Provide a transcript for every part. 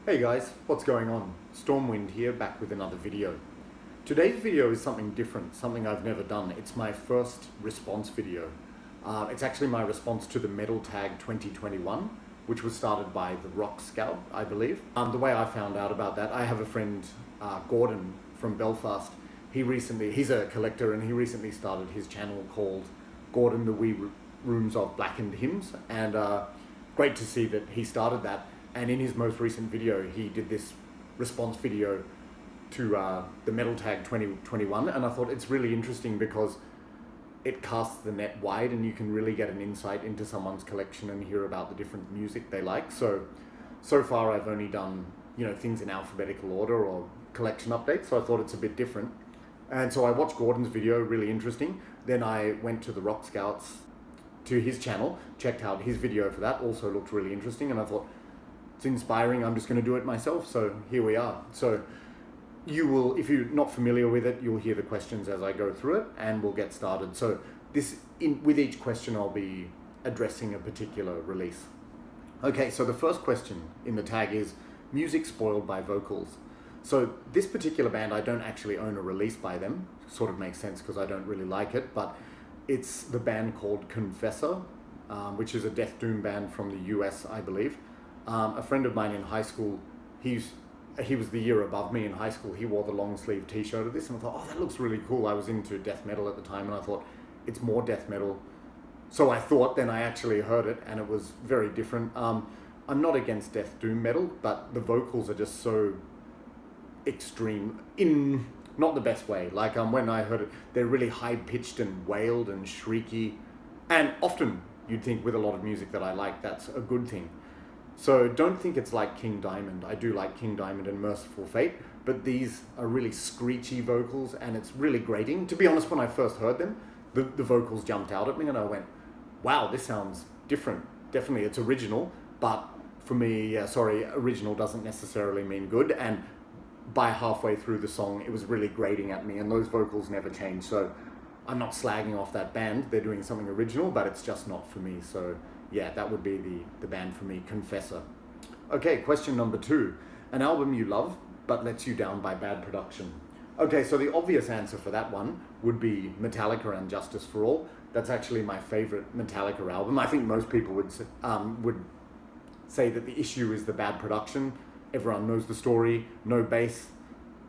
Hey guys, what's going on? Stormwind here, back with another video. Today's video is something different, something I've never done. It's my first response video. It's actually my response to the Metal Tag 2021, which was started by the Rock Scout, I believe. The way I found out about that, I have a friend, Gordon from Belfast. He's a collector, and he recently started his channel called Gordon the Wee Rooms of Blackened Hymns, and great to see that he started that. And in his most recent video, he did this response video to the Metal Tag 2021, and I thought it's really interesting because it casts the net wide and you can really get an insight into someone's collection and hear about the different music they like. So far I've only done, things in alphabetical order or collection updates, so I thought it's a bit different. And so I watched Gordon's video, really interesting. Then I went to the Rock Scouts, to his channel, checked out his video for that, also looked really interesting, and I thought, it's inspiring, I'm just going to do it myself, so here we are. So you will, if you're not familiar with it, you'll hear the questions as I go through it, and we'll get started. So with each question, I'll be addressing a particular release. Okay, so the first question in the tag is music spoiled by vocals. So this particular band, I don't actually own a release by them. Sort of makes sense because I don't really like it, but it's the band called Confessor, which is a death doom band from the US, I believe. A friend of mine in high school, he was the year above me in high school, he wore the long sleeve t-shirt of this, and I thought, oh, that looks really cool. I was into death metal at the time, and I thought, it's more death metal. So I thought, then I actually heard it, and it was very different. I'm not against death doom metal, but the vocals are just so extreme, in not the best way. Like when I heard it, they're really high-pitched and wailed and shrieky, and often you'd think with a lot of music that I like, that's a good thing. So don't think it's like King Diamond. I do like King Diamond and Merciful Fate, but these are really screechy vocals, and it's really grating. To be honest, when I first heard them, the vocals jumped out at me, and I went, wow, this sounds different. Definitely, it's original, but for me, original doesn't necessarily mean good, and by halfway through the song, it was really grating at me, and those vocals never changed. So I'm not slagging off that band. They're doing something original, but it's just not for me. So yeah, that would be the band for me, Confessor. Okay, question number 2. An album you love, but lets you down by bad production. Okay, so the obvious answer for that one would be Metallica and Justice for All. That's actually my favorite Metallica album. I think most people would say that the issue is the bad production. Everyone knows the story, no bass.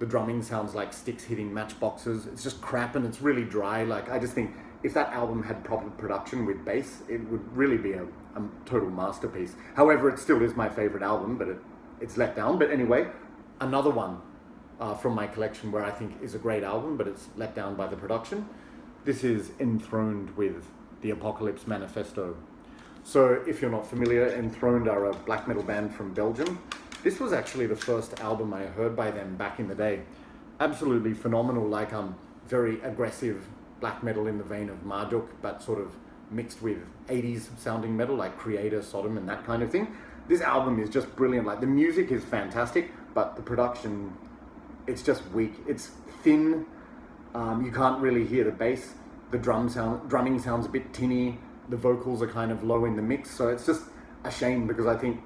The drumming sounds like sticks hitting matchboxes. It's just crap, and it's really dry. Like, I just think if that album had proper production with bass, it would really be a total masterpiece. However, it still is my favorite album, but it's let down. But anyway, another one from my collection where I think is a great album, but it's let down by the production. This is Enthroned with the Apocalypse Manifesto. So if you're not familiar, Enthroned are a black metal band from Belgium. This was actually the first album I heard by them back in the day. Absolutely phenomenal, like very aggressive black metal in the vein of Marduk, but sort of mixed with 80s sounding metal like Creator, Sodom, and that kind of thing. This album is just brilliant. Like, the music is fantastic, but the production, it's just weak. It's thin. You can't really hear the bass. The drumming sounds a bit tinny. The vocals are kind of low in the mix. So it's just a shame, because I think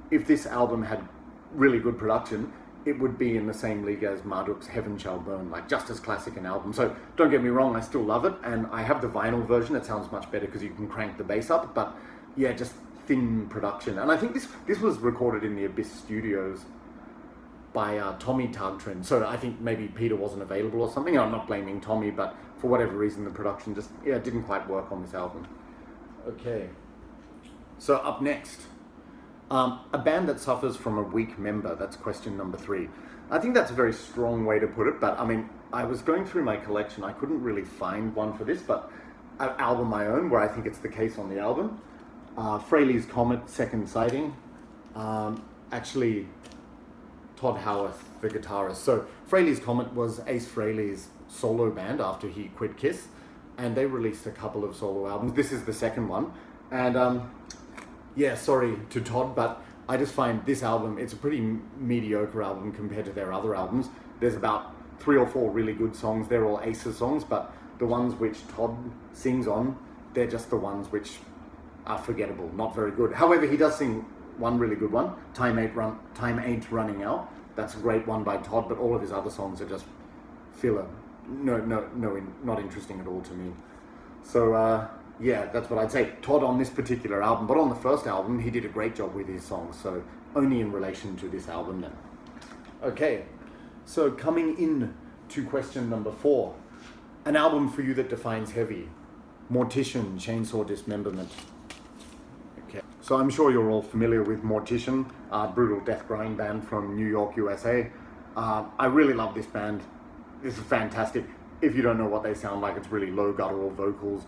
if this album had really good production, it would be in the same league as Marduk's Heaven Shall Burn, like just as classic an album. So don't get me wrong, I still love it, and I have the vinyl version. It sounds much better because you can crank the bass up, but yeah, just thin production. And I think this was recorded in the Abyss Studios by Tommy Tagtrin. So I think maybe Peter wasn't available or something. I'm not blaming Tommy, but for whatever reason, the production just didn't quite work on this album. Okay, so up next, a band that suffers from a weak member. That's question number 3. I think that's a very strong way to put it, but I mean, I was going through my collection. I couldn't really find one for this, but an album I own where I think it's the case on the album. Fraley's Comet, Second Sighting. Actually, Todd Howarth, the guitarist. So Fraley's Comet was Ace Frehley's solo band after he quit Kiss, and they released a couple of solo albums. This is the second one, and yeah, sorry to Todd, but I just find this album, it's a pretty mediocre album compared to their other albums. There's about 3 or 4 really good songs. They're all Ace's songs, but the ones which Todd sings on, they're just the ones which are forgettable, not very good. However, he does sing one really good one. Time Ain't Running Out. That's a great one by Todd, but all of his other songs are just filler. Not interesting at all to me. So yeah, that's what I'd say. Todd on this particular album, but on the first album, he did a great job with his songs. So only in relation to this album then. Okay, so coming in to question number 4. An album for you that defines heavy. Mortician, Chainsaw Dismemberment. Okay, so I'm sure you're all familiar with Mortician, brutal death grind band from New York, USA. I really love this band. This is fantastic. If you don't know what they sound like, it's really low guttural vocals,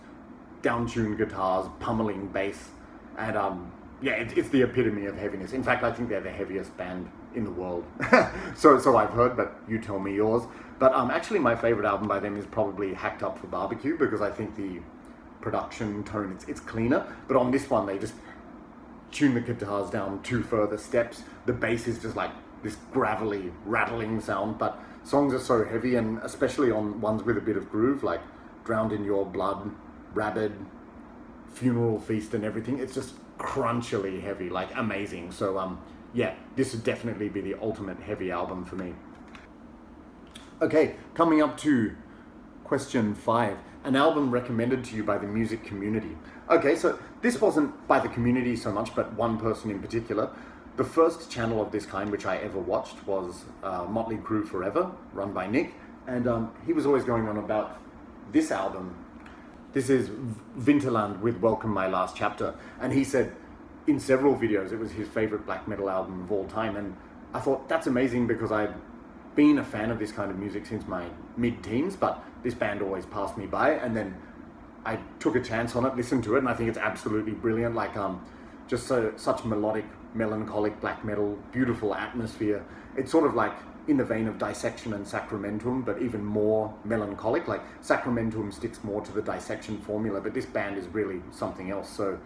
down-tuned guitars, pummeling bass, and yeah, it's the epitome of heaviness. In fact, I think they're the heaviest band in the world. so I've heard, but you tell me yours. But actually my favorite album by them is probably Hacked Up for Barbecue, because I think the production tone, it's cleaner. But on this one, they just tune the guitars down 2 further steps. The bass is just like this gravelly, rattling sound, but songs are so heavy, and especially on ones with a bit of groove, like Drowned in Your Blood, Rabid, Funeral Feast and everything. It's just crunchily heavy, like amazing. So yeah, this would definitely be the ultimate heavy album for me. Okay, coming up to question 5. An album recommended to you by the music community. Okay, so this wasn't by the community so much, but one person in particular. The first channel of this kind which I ever watched was Motley Crue Forever, run by Nick, and he was always going on about this album. This is Vigorland with Welcome My Last Chapter, and he said in several videos it was his favorite black metal album of all time, and I thought that's amazing because I've been a fan of this kind of music since my mid-teens, but this band always passed me by, and then I took a chance on it, listened to it, and I think it's absolutely brilliant. Like just such melodic, melancholic black metal, beautiful atmosphere. It's sort of like in the vein of Dissection and Sacramentum, but even more melancholic. Like Sacramentum sticks more to the Dissection formula, but this band is really something else. So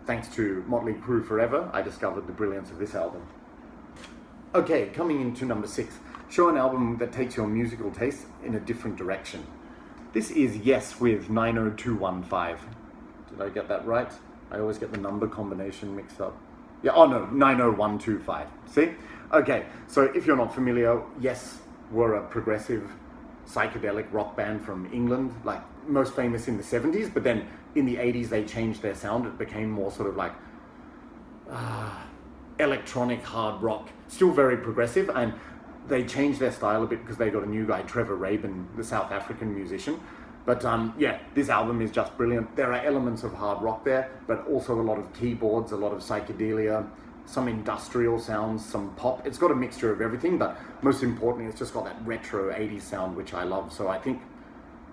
thanks to Motley Crue Forever, I discovered the brilliance of this album. Okay, coming into number 6. Show an album that takes your musical taste in a different direction. This is Yes with 90215. Did I get that right? I always get the number combination mixed up. Yeah, oh no, 90125. See? Okay, so if you're not familiar, Yes were a progressive psychedelic rock band from England, like most famous in the 70s, but then in the 80s they changed their sound. It became more sort of like electronic hard rock, still very progressive, and they changed their style a bit because they got a new guy, Trevor Rabin, the South African musician. But yeah, this album is just brilliant. There are elements of hard rock there, but also a lot of keyboards, a lot of psychedelia, some industrial sounds, some pop. It's got a mixture of everything, but most importantly, it's just got that retro 80s sound, which I love. So I think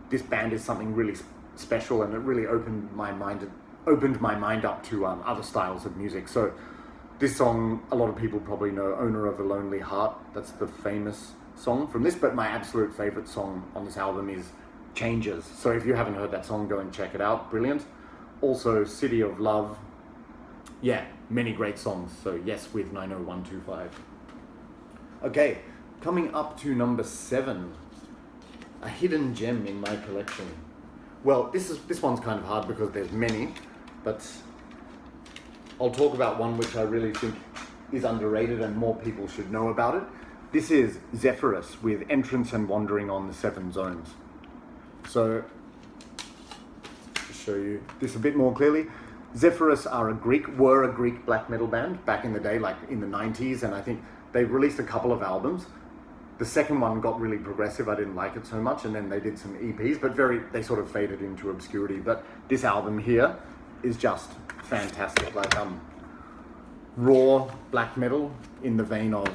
this band is something really special, and it really opened my mind up to other styles of music. So this song, a lot of people probably know, Owner of a Lonely Heart. That's the famous song from this, but my absolute favorite song on this album is Changes. So if you haven't heard that song, go and check it out. Brilliant. Also, City of Love. Yeah, many great songs. So Yes with 90125. Okay, coming up to number 7. A hidden gem in my collection. Well, this one's kind of hard because there's many, but I'll talk about one which I really think is underrated and more people should know about it. This is Zephyrus with Entrance and Wandering on the 7 Zones. So, to show you this a bit more clearly, Zephyrus were a Greek black metal band back in the day, like in the 90s, and I think they released a couple of albums. The second one got really progressive. I didn't like it so much, and then they did some EPs, but they sort of faded into obscurity. But this album here is just fantastic, like raw black metal in the vein of,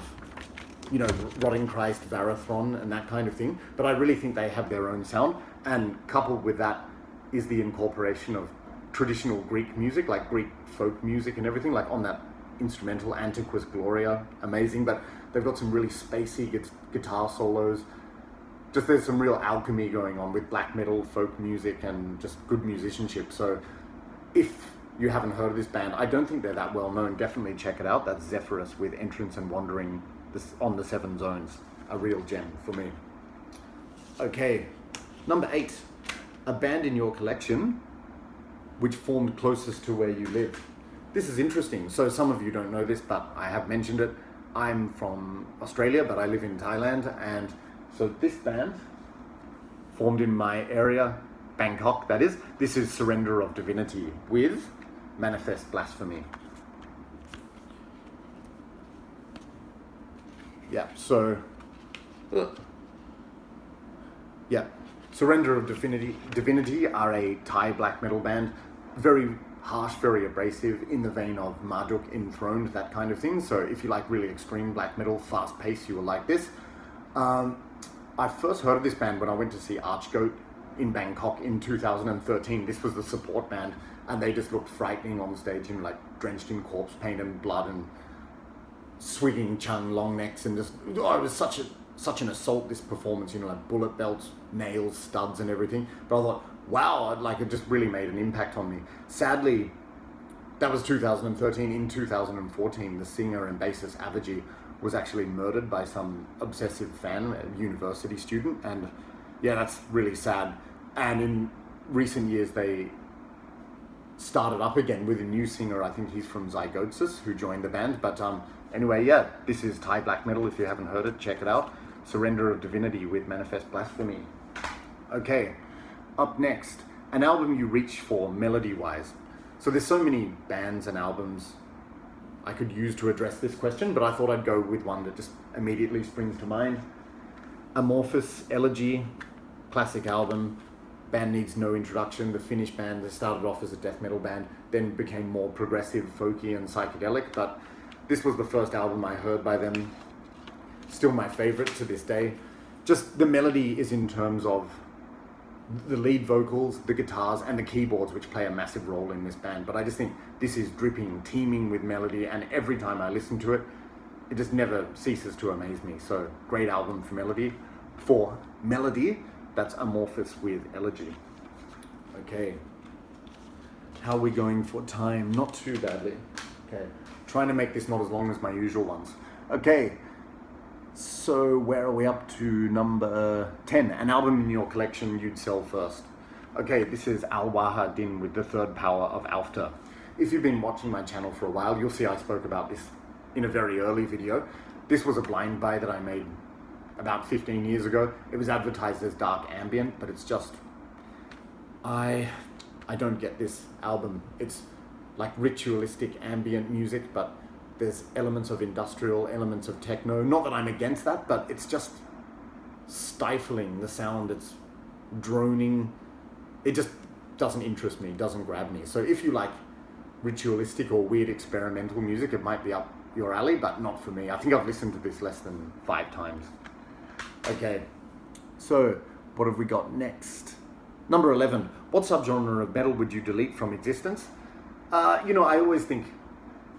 you know, Rotting Christ, Varathron and that kind of thing, but I really think they have their own sound, and coupled with that is the incorporation of traditional Greek music, like Greek folk music and everything, like on that instrumental Antiquus Gloria, amazing, but they've got some really spacey guitar solos. Just there's some real alchemy going on with black metal, folk music, and just good musicianship. So if you haven't heard of this band, I don't think they're that well known, definitely check it out. That's Zephyrus with Entrance and Wandering on the 7 Zones. A real gem for me. Okay, number 8. A band in your collection which formed closest to where you live. this is interesting. So some of you don't know this, but I have mentioned it. I'm from Australia, but I live in Thailand. And so this band formed in my area, Bangkok, that is. This is Surrender of Divinity with Manifest Blasphemy. Yeah, so, yeah, Surrender of Divinity are a Thai black metal band, very harsh, very abrasive, in the vein of Marduk, Enthroned, that kind of thing. So if you like really extreme black metal, fast paced, you will like this. I first heard of this band when I went to see Archgoat in Bangkok in 2013. This was the support band, and they just looked frightening on stage, you know, like drenched in corpse paint and blood and swigging chung long necks, and just, oh, it was such an assault, this performance, you know, like bullet belts, nails, studs and everything. But I thought, wow, like it just really made an impact on me. Sadly, that was 2013. In 2014, the singer and bassist Avicii was actually murdered by some obsessive fan, a university student, and yeah, that's really sad. And in recent years, they started up again with a new singer. I think he's from Zygosis, who joined the band. But anyway, yeah, this is Thai black metal. If you haven't heard it, check it out. Surrender of Divinity with Manifest Blasphemy. Okay, up next, an album you reach for melody-wise. So there's so many bands and albums I could use to address this question, but I thought I'd go with one that just immediately springs to mind. Amorphous Elegy, classic album. Band needs no introduction. The Finnish band, they started off as a death metal band, then became more progressive, folky and psychedelic, but this was the first album I heard by them. Still my favorite to this day. Just the melody is in terms of the lead vocals, the guitars and the keyboards, which play a massive role in this band. But I just think this is dripping, teeming with melody, and every time I listen to it, it just never ceases to amaze me. So great album for melody. For melody, that's Amorphous with Elegy. Okay. How are we going for time? Not too badly. Okay. Trying to make this not as long as my usual ones. Okay. So where are we up to? Number 10. An album in your collection you'd sell first. Okay, this is Al-Waha Din with The Third Power of Alfta. If you've been watching my channel for a while, you'll see I spoke about this in a very early video. This was a blind buy that I made about 15 years ago. It was advertised as dark ambient, but it's just, I don't get this album. It's like ritualistic ambient music, but there's elements of industrial, elements of techno. Not that I'm against that, but it's just stifling, the sound. It's droning. It just doesn't interest me, doesn't grab me. So if you like ritualistic or weird experimental music, it might be up your alley, but not for me. I think I've listened to this less than 5 times. Okay, so what have we got next? Number 11, what subgenre of metal would you delete from existence? You know, I always think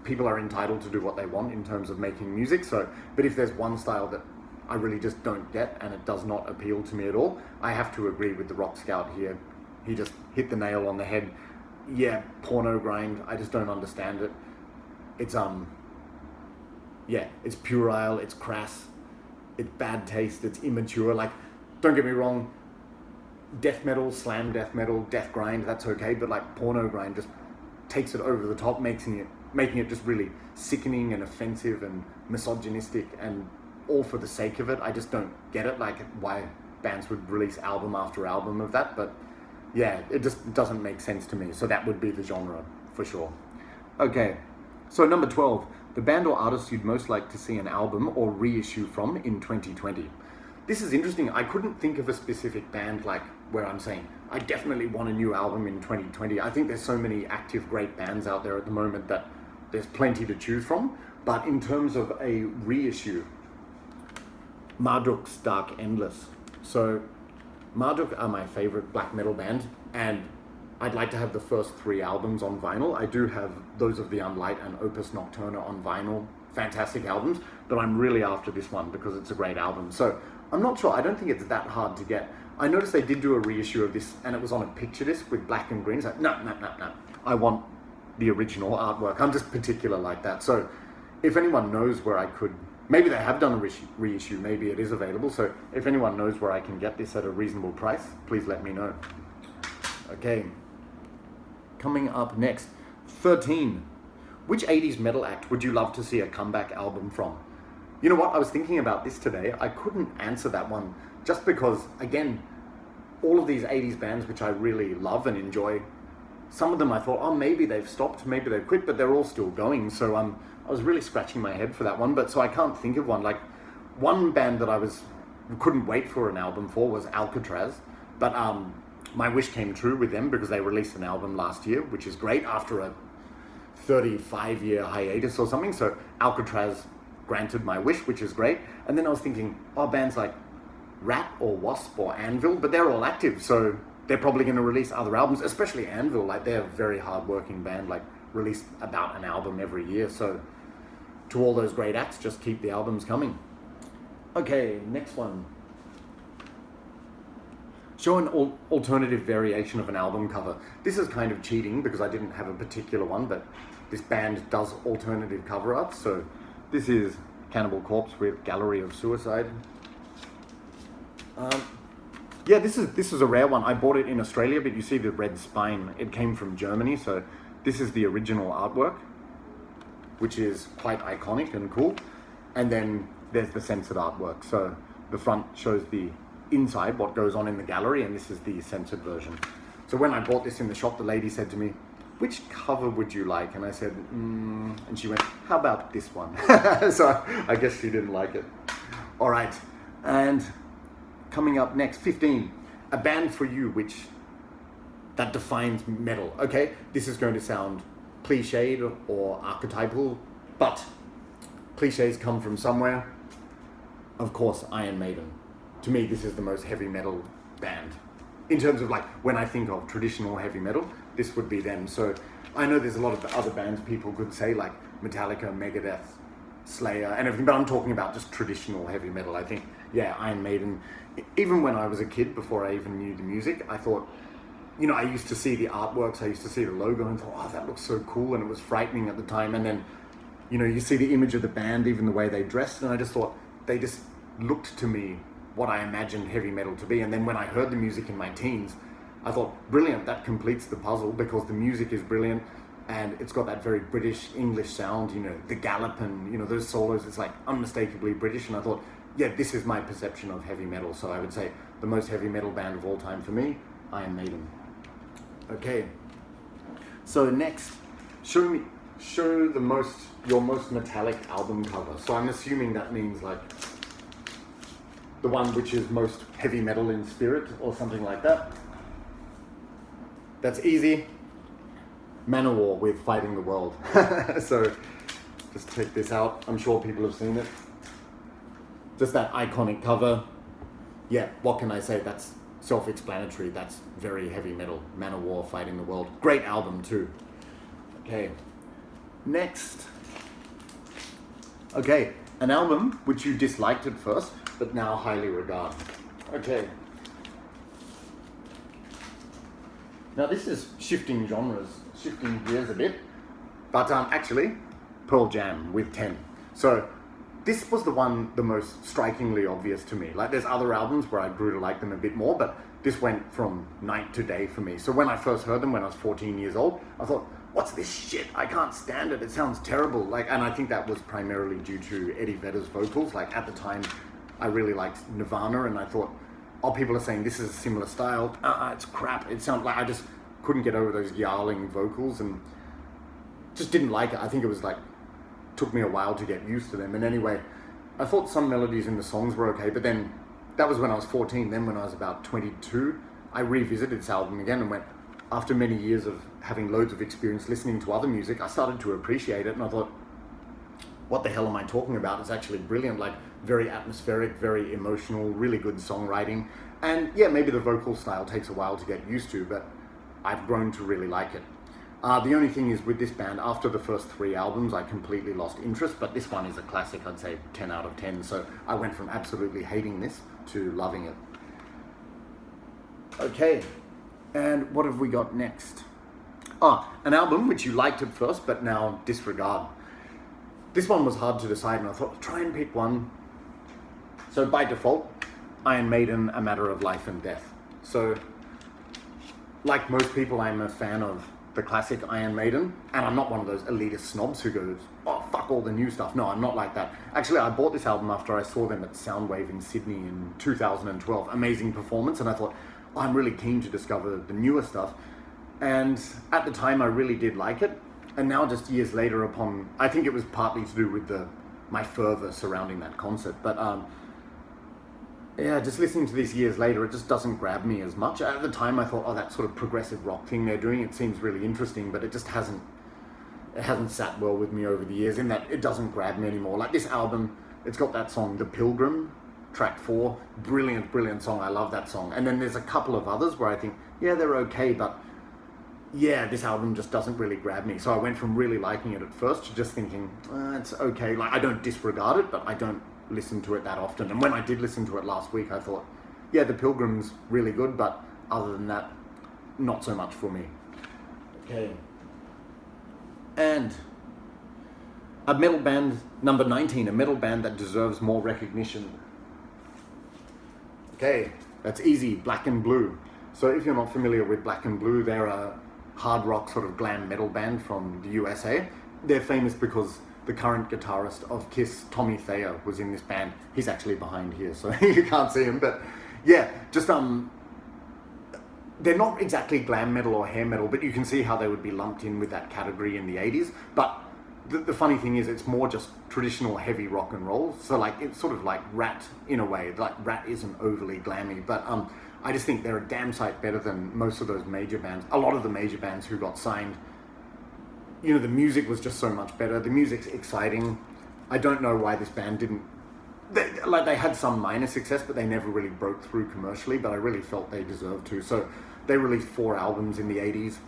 people are entitled to do what they want in terms of making music. So, but if there's one style that I really just don't get and it does not appeal to me at all, I have to agree with the Rock Scout here. He just hit the nail on the head. Yeah, porno grind. I just don't understand it. It's yeah, it's puerile, it's crass, it's bad taste, it's immature. Like, don't get me wrong, death metal, slam death metal, death grind, that's okay, but like porno grind just takes it over the top, making it just really sickening and offensive and misogynistic, and all for the sake of it. I just don't get it, like why bands would release album after album of that. But yeah, it just doesn't make sense to me. So that would be the genre for sure. Okay, so number 12, the band or artist you'd most like to see an album or reissue from in 2020. This is interesting. I couldn't think of a specific band like where I'm saying I definitely want a new album in 2020. I think there's so many active great bands out there at the moment that there's plenty to choose from. But in terms of a reissue, Marduk's Dark Endless. So Marduk are my favorite black metal band, and I'd like to have the first 3 albums on vinyl. I do have those of the Unlight and Opus Nocturna on vinyl. Fantastic albums, but I'm really after this one because it's a great album. So I'm not sure. I don't think it's that hard to get. I noticed they did do a reissue of this, and it was on a picture disc with black and green. So no. I want the original artwork. I'm just particular like that. So if anyone knows where I could, maybe they have done a reissue, maybe it is available. So if anyone knows where I can get this at a reasonable price, please let me know. Okay. Coming up next, 13. Which 80s metal act would you love to see a comeback album from? You know what, I was thinking about this today. I couldn't answer that one just because, again, all of these 80s bands which I really love and enjoy, some of them I thought, oh, maybe they've stopped, maybe they've quit, but they're all still going. So I was really scratching my head for that one, but so I can't think of one. Like, one band that I couldn't wait for an album for was Alcatraz, but my wish came true with them because they released an album last year, which is great after a 35-year hiatus or something. So Alcatraz granted my wish, which is great. And then I was thinking, oh, bands like Rat or Wasp or Anvil, but they're all active, so they're probably going to release other albums, especially Anvil. Like, they're a very hard-working band, like release about an album every year. So to all those great acts, just keep the albums coming. Okay, next one. Show an alternative variation of an album cover. This is kind of cheating because I didn't have a particular one, but this band does alternative cover art. So this is Cannibal Corpse with Gallery of Suicide. Yeah, this is a rare one. I bought it in Australia, but you see the red spine. It came from Germany, so this is the original artwork, which is quite iconic and cool. And then there's the censored artwork. So the front shows the inside, what goes on in the gallery, and this is the censored version. So when I bought this in the shop, the lady said to me, which cover would you like? And I said, and she went, how about this one? So I guess she didn't like it. All right, and coming up next, 15, a band for you that defines metal. Okay, this is going to sound cliched or archetypal, but cliches come from somewhere. Of course, Iron Maiden. To me, this is the most heavy metal band. In terms of, like, when I think of traditional heavy metal, this would be them. So I know there's a lot of other bands people could say, like Metallica, Megadeth, Slayer, and everything, but I'm talking about just traditional heavy metal. I think, yeah, Iron Maiden. Even when I was a kid, before I even knew the music, I thought, you know, I used to see the artworks, I used to see the logo and thought, oh, that looks so cool, and it was frightening at the time. And then, you know, you see the image of the band, even the way they dressed, and I just thought, they just looked to me what I imagined heavy metal to be. And then when I heard the music in my teens, I thought, brilliant, that completes the puzzle, because the music is brilliant and it's got that very British English sound, you know, the gallop and, you know, those solos, it's like unmistakably British. And I thought, yeah, this is my perception of heavy metal. So I would say the most heavy metal band of all time for me, Iron Maiden. Okay, so next, show your most metallic album cover. So I'm assuming that means like the one which is most heavy metal in spirit or something like that. That's easy. Manowar with Fighting the World. So just take this out. I'm sure people have seen it. Just that iconic cover. Yeah, what can I say? That's self-explanatory. That's very heavy metal. Manowar, Fighting the World. Great album too. Okay, next. Okay, an album which you disliked at first, but now highly regard. Okay. Now this is shifting genres, shifting gears a bit, but actually, Pearl Jam with 10. So this was the most strikingly obvious to me. Like, there's other albums where I grew to like them a bit more, but this went from night to day for me. So when I first heard them when I was 14 years old, I thought, what's this shit? I can't stand it. It sounds terrible. Like, and I think that was primarily due to Eddie Vedder's vocals. Like, at the time, I really liked Nirvana, and I thought, oh, people are saying this is a similar style. It's crap. It sounds like I just couldn't get over those yarling vocals and just didn't like it. I think it was like, took me a while to get used to them. And anyway, I thought some melodies in the songs were okay, but then that was when I was 14. Then when I was about 22, I revisited this album again and went, after many years of having loads of experience listening to other music, I started to appreciate it, and I thought, what the hell am I talking about? It's actually brilliant, like very atmospheric, very emotional, really good songwriting. And yeah, maybe the vocal style takes a while to get used to, but I've grown to really like it. The only thing is with this band, after the first 3 albums, I completely lost interest, but this one is a classic. I'd say 10 out of 10. So I went from absolutely hating this to loving it. Okay, and what have we got next? An album which you liked at first, but now disregard. This one was hard to decide, and I thought, try and pick one. So by default, Iron Maiden, A Matter of Life and Death. So, like most people, I'm a fan of the classic Iron Maiden, and I'm not one of those elitist snobs who goes, oh, fuck all the new stuff. No, I'm not like that. Actually, I bought this album after I saw them at Soundwave in Sydney in 2012. Amazing performance, and I thought, oh, I'm really keen to discover the newer stuff. And at the time, I really did like it. And now, just years later, I think it was partly to do with my fervor surrounding that concert. But yeah, just listening to this years later, it just doesn't grab me as much. At the time, I thought, oh, that sort of progressive rock thing they're doing, it seems really interesting, but it just hasn't sat well with me over the years, in that it doesn't grab me anymore. Like this album, it's got that song, The Pilgrim, track 4, brilliant, brilliant song. I love that song. And then there's a couple of others where I think, yeah, they're okay, but yeah, this album just doesn't really grab me. So I went from really liking it at first to just thinking, it's okay. Like, I don't disregard it, but I don't listen to it that often. And when I did listen to it last week, I thought, yeah, The Pilgrim's really good, but other than that, not so much for me. Okay. And a metal band, number 19, a metal band that deserves more recognition. Okay, that's easy, Black and Blue. So if you're not familiar with Black and Blue, they're a hard rock sort of glam metal band from the USA. They're famous because the current guitarist of Kiss, Tommy Thayer, was in this band. He's actually behind here, so you can't see him, but yeah, just they're not exactly glam metal or hair metal, but you can see how they would be lumped in with that category in the 80s. But the funny thing is, it's more just traditional heavy rock and roll. So like, it's sort of like Rat in a way. Like Rat isn't overly glammy, but I just think they're a damn sight better than most of those major bands. A lot of the major bands who got signed, you know, the music was just so much better. The music's exciting. I don't know why this band didn't, they had some minor success, but they never really broke through commercially, but I really felt they deserved to. So they released 4 albums in the 80s,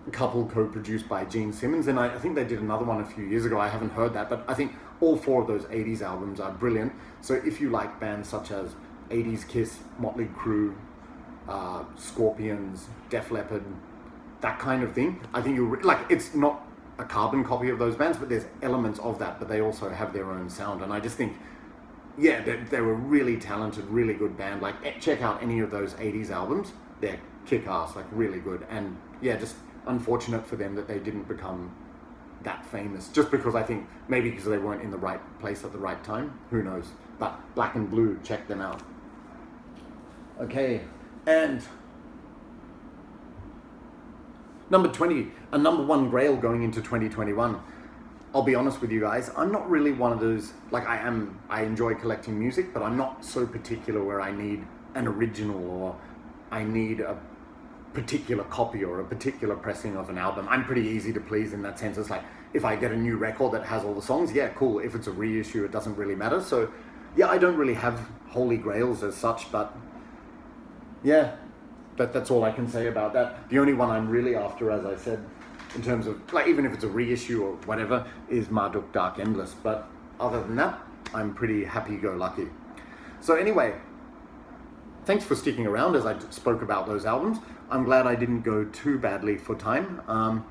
a couple co-produced by Gene Simmons, and I think they did another one a few years ago. I haven't heard that, but I think all 4 of those 80s albums are brilliant. So if you like bands such as 80s Kiss, Motley Crue, Scorpions, Def Leppard, that kind of thing, I think you'll like. It's not a carbon copy of those bands, but there's elements of that, but they also have their own sound. And I just think, yeah, they're a really talented, really good band. Like, check out any of those 80s albums. They're kick-ass, like really good. And yeah, just unfortunate for them that they didn't become that famous, just because I think maybe because they weren't in the right place at the right time. Who knows? But Black and Blue, check them out. Okay, and number 20, a number 1 Grail going into 2021. I'll be honest with you guys, I'm not really one of those, like I enjoy collecting music, but I'm not so particular where I need an original or I need a particular copy or a particular pressing of an album. I'm pretty easy to please in that sense. It's like, if I get a new record that has all the songs, yeah, cool. If it's a reissue, it doesn't really matter. So yeah, I don't really have holy grails as such, but yeah, that's all I can say about that. The only one I'm really after, as I said, in terms of, like, even if it's a reissue or whatever, is Marduk Dark Endless. But other than that, I'm pretty happy-go-lucky. So anyway, thanks for sticking around as I spoke about those albums. I'm glad I didn't go too badly for time.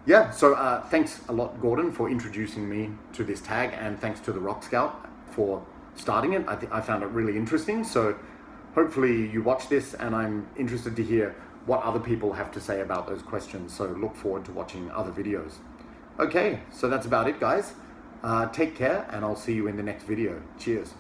Yeah, so thanks a lot, Gordon, for introducing me to this tag, and thanks to the Rock Scout for starting it. I found it really interesting. So hopefully you watch this, and I'm interested to hear what other people have to say about those questions. So look forward to watching other videos. Okay, so that's about it, guys. Take care, and I'll see you in the next video. Cheers.